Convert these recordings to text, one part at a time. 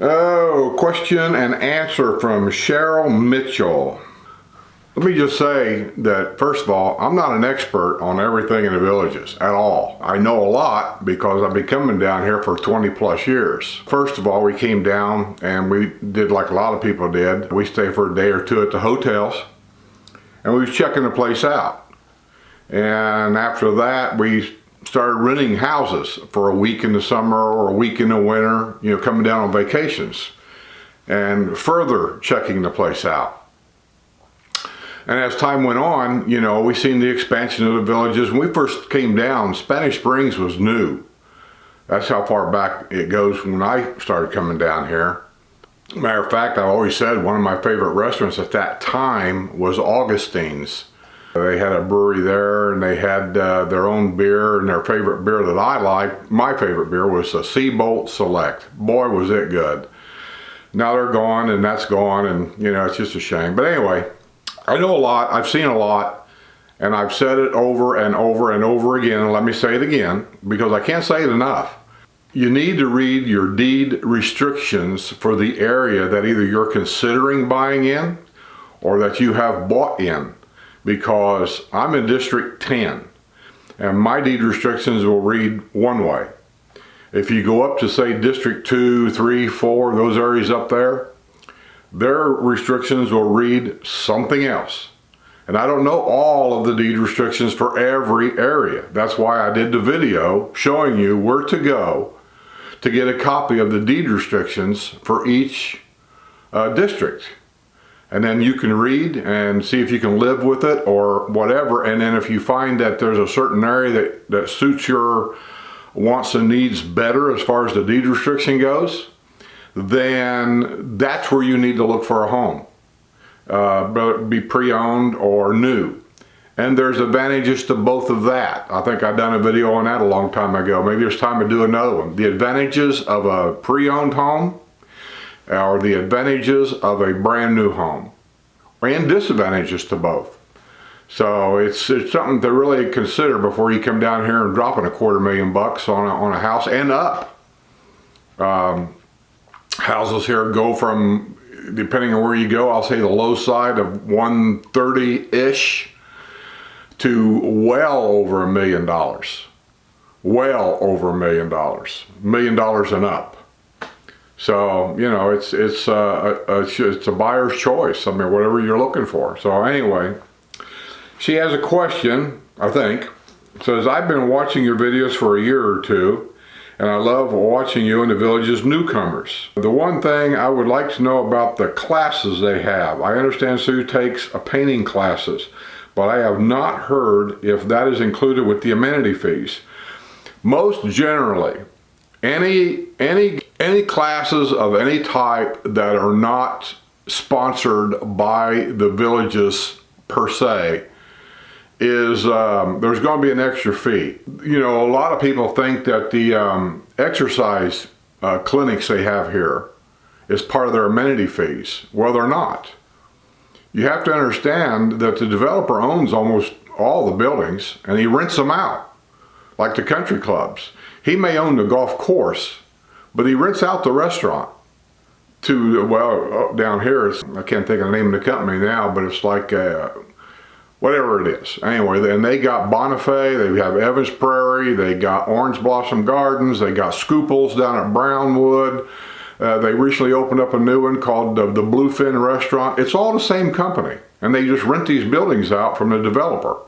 Oh, question and answer from Cheryl Mitchell. Let me just say that, first of all, I'm not an expert on everything in the villages at all. I know a lot because I've been coming down here for 20 plus years. First of all, we came down and we did like a lot of people did. We stayed for a day or two at the hotels and we was checking the place out. And after that, we started renting houses for a week in the summer or a week in the winter, you know, coming down on vacations and further checking the place out. And as time went on, you know, we seen the expansion of the villages. When we first came down, Spanish Springs was new. That's how far back it goes when I started coming down here. Matter of fact, I've always said one of my favorite restaurants at that time was Augustine's. They had a brewery there and they had their own beer, and their favorite beer that I liked, my favorite beer, was a Seabolt Select. Boy, was it good. Now they're gone and that's gone, and you know, it's just a shame. But anyway, I know a lot, I've seen a lot, and I've said it over and over and over again, and let me say it again because I can't say it enough. You need to read your deed restrictions for the area that either you're considering buying in or that you have bought in. Because I'm in District 10 and my deed restrictions will read one way. If you go up to say District 2, 3, 4, those areas up there, their restrictions will read something else. And I don't know all of the deed restrictions for every area. That's why I did the video showing you where to go to get a copy of the deed restrictions for each district. And then you can read and see if you can live with it or whatever. And then if you find that there's a certain area that suits your wants and needs better as far as the deed restriction goes, then that's where you need to look for a home. Whether it be pre-owned or new. And there's advantages to both of that. I think I've done a video on that a long time ago. Maybe it's time to do another one. The advantages of a pre-owned home or the advantages of a brand new home, and disadvantages to both. So it's something to really consider before you come down here and dropping $250,000 on a house and up. Houses here go from, depending on where you go, I'll say the low side of 130-ish to well over $1 million. Well over $1 million. $1 million and up. So, you know, it's a buyer's choice. I mean, whatever you're looking for. So anyway, she has a question, I think. It says, I've been watching your videos for a year or two, and I love watching you and the village's newcomers. The one thing I would like to know about the classes they have. I understand Sue takes a painting classes, but I have not heard if that is included with the amenity fees. Most generally, any classes of any type that are not sponsored by the villages per se is there's going to be an extra fee. You know, a lot of people think that the exercise clinics they have here is part of their amenity fees. Well, they're not. You have to understand that the developer owns almost all the buildings and he rents them out, like the country clubs. He may own the golf course, but he rents out the restaurant to, well, down here, I can't think of the name of the company now, but it's like whatever it is. Anyway, and they got Bonifay, they have Evans Prairie, they got Orange Blossom Gardens, they got Scooples down at Brownwood. They recently opened up a new one called the Bluefin Restaurant. It's all the same company, and they just rent these buildings out from the developer.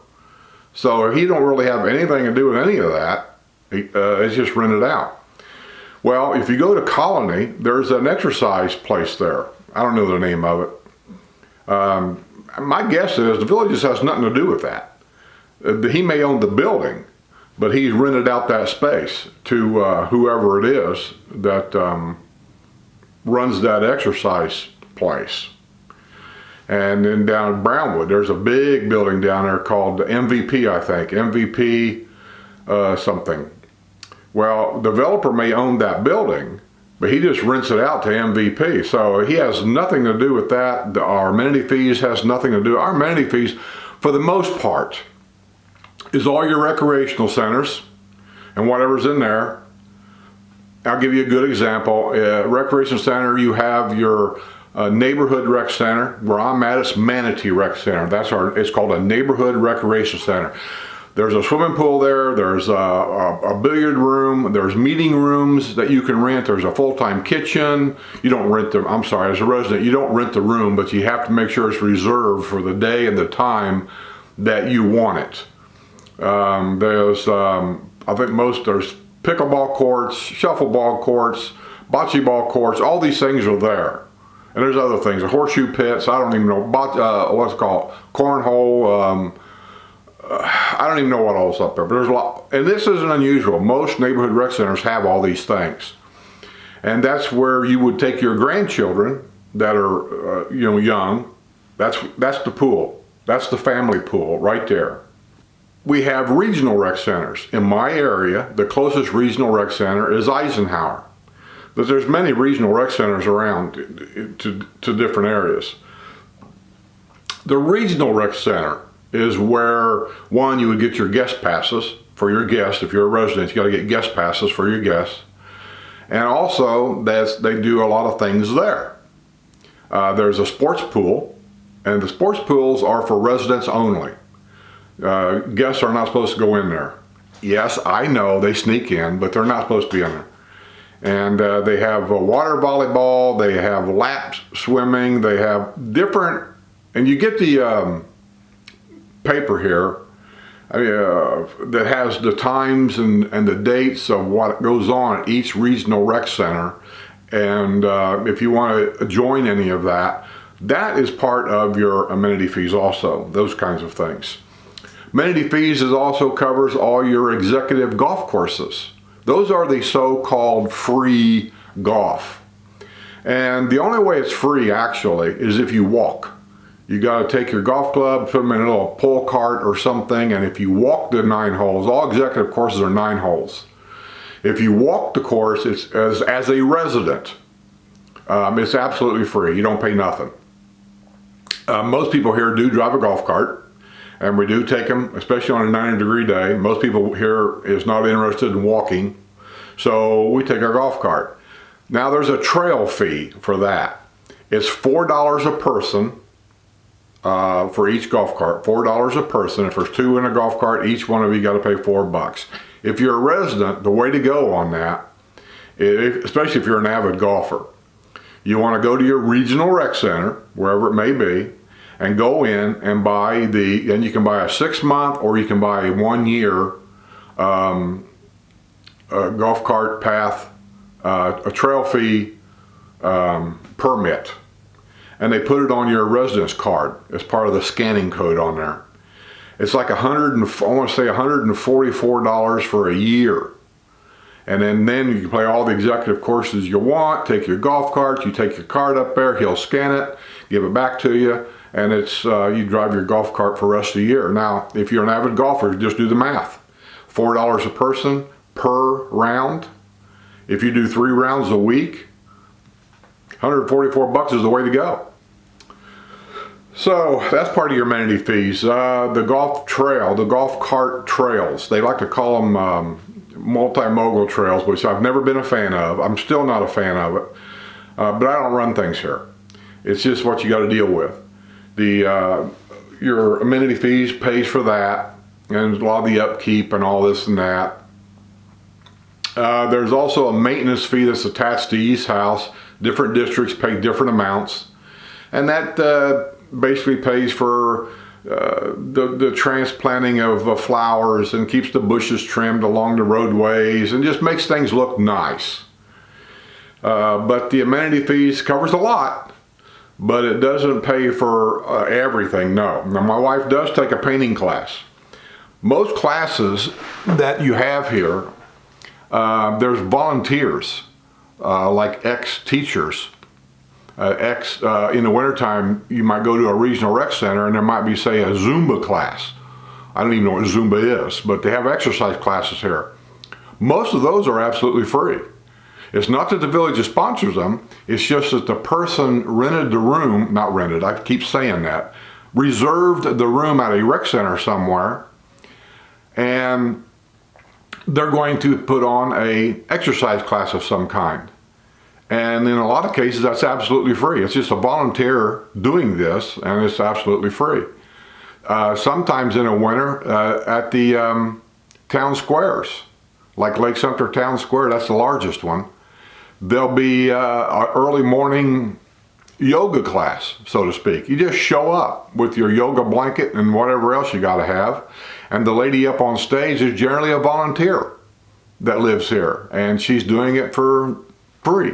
So he don't really have anything to do with any of that. It's just rented out. Well, if you go to Colony, there's an exercise place there. I don't know the name of it. My guess is the village just has nothing to do with that. He may own the building, but he's rented out that space to whoever it is that runs that exercise place. And then down at Brownwood, there's a big building down there called MVP, I think. MVP something. Well, the developer may own that building, but he just rents it out to MVP. So he has nothing to do with that. Our amenity fees has nothing to do. Our amenity fees, for the most part, is all your recreational centers and whatever's in there. I'll give you a good example. Recreation center, you have your neighborhood rec center. Where I'm at, it's Manatee Rec Center. It's called a neighborhood recreation center. There's a swimming pool there, there's a billiard room, there's meeting rooms that you can rent, there's a full-time kitchen. You don't rent them, I'm sorry, as a resident, you don't rent the room, but you have to make sure it's reserved for the day and the time that you want it. There's pickleball courts, shuffleball courts, bocce ball courts, all these things are there. And there's other things, horseshoe pits, I don't even know, what's it called, cornhole, I don't even know what all's up there, but there's a lot. And this isn't unusual. Most neighborhood rec centers have all these things. And that's where you would take your grandchildren that are young. That's the pool. That's the family pool right there. We have regional rec centers. In my area, the closest regional rec center is Eisenhower. But there's many regional rec centers around to different areas. The regional rec center is where, one, you would get your guest passes for your guests. If you're a resident, you got to get guest passes for your guests. And also, they do a lot of things there. There's a sports pool, and the sports pools are for residents only. Guests are not supposed to go in there. Yes, I know they sneak in, but they're not supposed to be in there. And they have water volleyball, they have lap swimming, they have different, and you get the paper here that has the times and the dates of what goes on at each regional rec center. And if you want to join any of that, that is part of your amenity fees also, those kinds of things. Amenity fees also covers all your executive golf courses. Those are the so-called free golf. And the only way it's free actually is if you walk. You got to take your golf club, put them in a little pull cart or something, and if you walk the 9 holes, all executive courses are 9 holes. If you walk the course, it's as a resident, it's absolutely free. You don't pay nothing. Most people here do drive a golf cart, and we do take them, especially on a 90-degree day. Most people here is not interested in walking, so we take our golf cart. Now there's a trail fee for that. It's $4 a person. For each golf cart, $4 a person. If there's 2 in a golf cart, each one of you got to pay $4. If you're a resident, the way to go on that, especially if you're an avid golfer, you want to go to your regional rec center, wherever it may be, and go in and buy and you can buy a 6-month or you can buy a 1-year golf cart path, a trail fee permit. And they put it on your residence card as part of the scanning code on there. It's like $144 for a year. And then you can play all the executive courses you want, take your golf cart, you take your card up there, he'll scan it, give it back to you, and it's you drive your golf cart for the rest of the year. Now, if you're an avid golfer, just do the math. $4 a person per round. If you do 3 rounds a week, $144 is the way to go. So that's part of your amenity fees. The golf cart trails, they like to call them multimodal trails, which I've never been a fan of. I'm still not a fan of it, but I don't run things here. It's just what you got to deal with. Your amenity fees pays for that, and a lot of the upkeep and all this and that. There's also a maintenance fee that's attached to each house. Different districts pay different amounts, and that basically pays for the transplanting of flowers and keeps the bushes trimmed along the roadways and just makes things look nice. But the amenity fees covers a lot, but it doesn't pay for everything, no. Now my wife does take a painting class. Most classes that you have here, there's volunteers, like ex-teachers. In the wintertime, you might go to a regional rec center and there might be, say, a Zumba class. I don't even know what Zumba is, but they have exercise classes here. Most of those are absolutely free. It's not that the village sponsors them, it's just that the person rented the room, not rented, I keep saying that, reserved the room at a rec center somewhere, and they're going to put on a exercise class of some kind. And in a lot of cases, that's absolutely free. It's just a volunteer doing this, and it's absolutely free. Sometimes in the winter, at the town squares, like Lake Sumter Town Square, that's the largest one, there'll be an early morning yoga class, so to speak. You just show up with your yoga blanket and whatever else you got to have, and the lady up on stage is generally a volunteer that lives here, and she's doing it for free.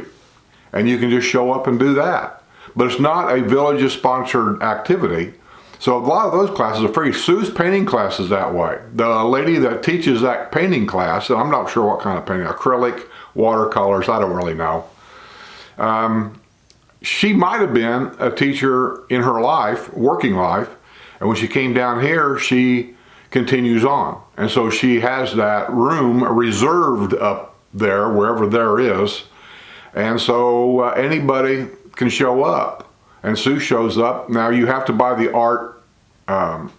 And you can just show up and do that. But it's not a village-sponsored activity. So a lot of those classes are free. Sue's painting class is that way. The lady that teaches that painting class, and I'm not sure what kind of painting, acrylic, watercolors, I don't really know. She might have been a teacher in her life, working life, and when she came down here, she continues on. And so she has that room reserved up there, wherever there is. And so anybody can show up, and Sue shows up. Now you have to buy the art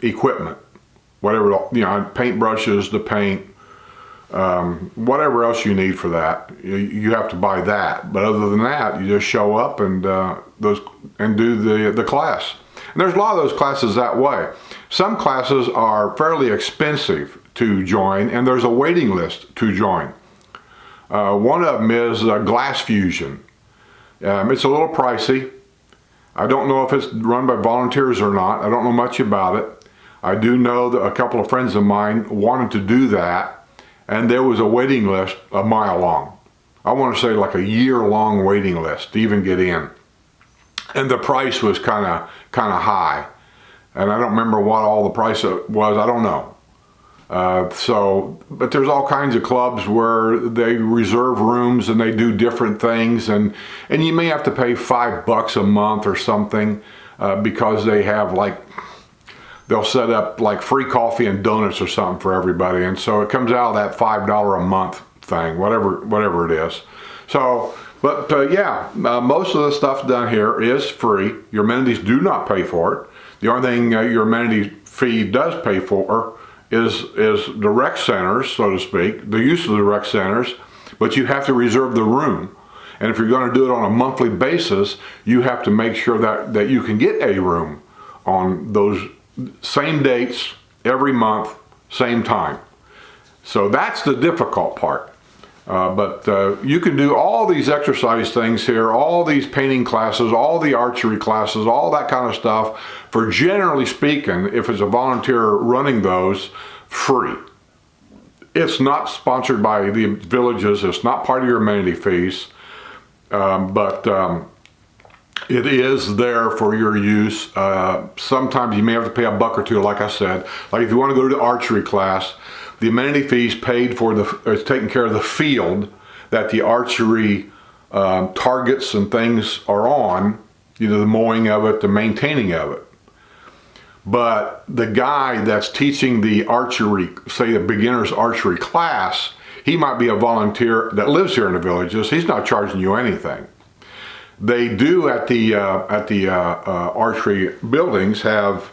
equipment, whatever, paint brushes, the paint, whatever else you need for that. You have to buy that. But other than that, you just show up and do the class. And there's a lot of those classes that way. Some classes are fairly expensive to join, and there's a waiting list to join. One of them is glass fusion. It's a little pricey. I don't know if it's run by volunteers or not. I don't know much about it. I do know that a couple of friends of mine wanted to do that, and there was a waiting list a mile long. I want to say like a year-long waiting list to even get in. And the price was kind of high. And I don't remember what all the price was. I don't know. But there's all kinds of clubs where they reserve rooms and they do different things, and you may have to pay $5 a month or something because they have they'll set up like free coffee and donuts or something for everybody, and so it comes out of that $5 a month thing, whatever it is. So, but most of the stuff done here is free. Your amenities do not pay for it. The only thing your amenity fee does pay for is the rec centers, so to speak, the use of the rec centers, but you have to reserve the room. And if you're going to do it on a monthly basis, you have to make sure that you can get a room on those same dates, every month, same time. So that's the difficult part. But you can do all these exercise things here, all these painting classes, all the archery classes, all that kind of stuff, for generally speaking, if it's a volunteer running those, free. It's not sponsored by the villages, it's not part of your amenity fees, but it is there for your use. Sometimes you may have to pay $1 or $2, like I said. Like if you want to go to the archery class, the amenity fees paid for it's taking care of the field that the archery targets and things are on, the mowing of it, the maintaining of it. But the guy that's teaching the archery, say the beginner's archery class, he might be a volunteer that lives here in the villages. He's not charging you anything. They do at the archery buildings have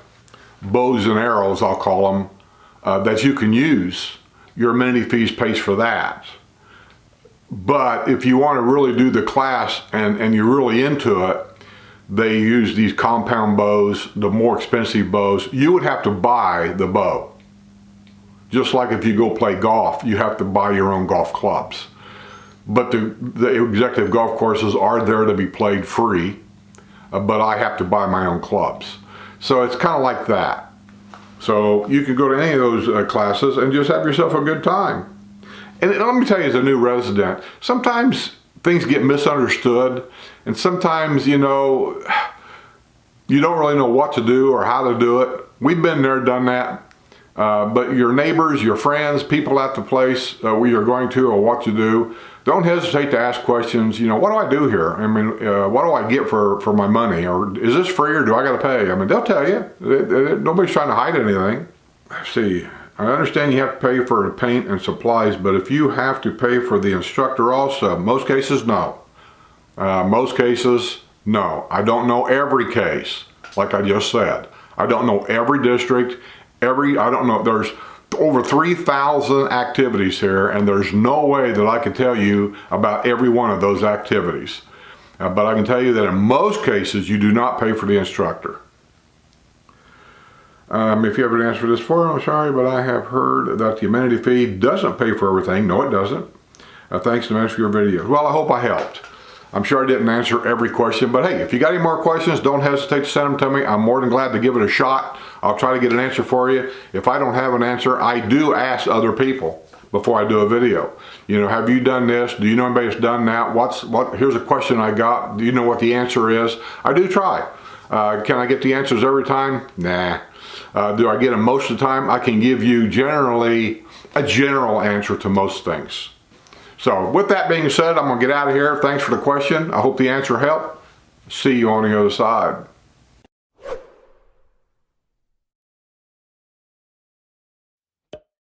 bows and arrows, I'll call them, that you can use. Your amenity fees pays for that. But if you want to really do the class and you're really into it, they use these compound bows, the more expensive bows. You would have to buy the bow. Just like if you go play golf, you have to buy your own golf clubs. But the executive golf courses are there to be played free, but I have to buy my own clubs. So it's kind of like that. So you can go to any of those classes and just have yourself a good time. And let me tell you, as a new resident, sometimes things get misunderstood, and sometimes, you don't really know what to do or how to do it. We've been there, done that. But your neighbors, your friends, people at the place where you're going to or what to do, don't hesitate to ask questions. What do I do here? I mean, what do I get for my money? Or is this free or do I got to pay? I mean, they'll tell you. Nobody's trying to hide anything. Let's see. I understand you have to pay for paint and supplies, but if you have to pay for the instructor also, most cases, no. Most cases, no. I don't know every case, like I just said. I don't know every district, I don't know, there's over 3,000 activities here, and there's no way that I can tell you about every one of those activities. But I can tell you that in most cases, you do not pay for the instructor. If you have an answer for this for, I'm sorry, but I have heard that the amenity fee doesn't pay for everything. No, it doesn't. Thanks to much for your videos. Well, I hope I helped. I'm sure I didn't answer every question, but hey, if you got any more questions, don't hesitate to send them to me. I'm more than glad to give it a shot. I'll try to get an answer for you. If I don't have an answer, I do ask other people before I do a video. You know, have you done this? Do you know anybody that's done that? Here's a question I got. Do you know what the answer is? I do try. Can I get the answers every time? Nah. Do I get them most of the time? I can give you generally a general answer to most things. So with that being said, I'm going to get out of here. Thanks for the question. I hope the answer helped. See you on the other side.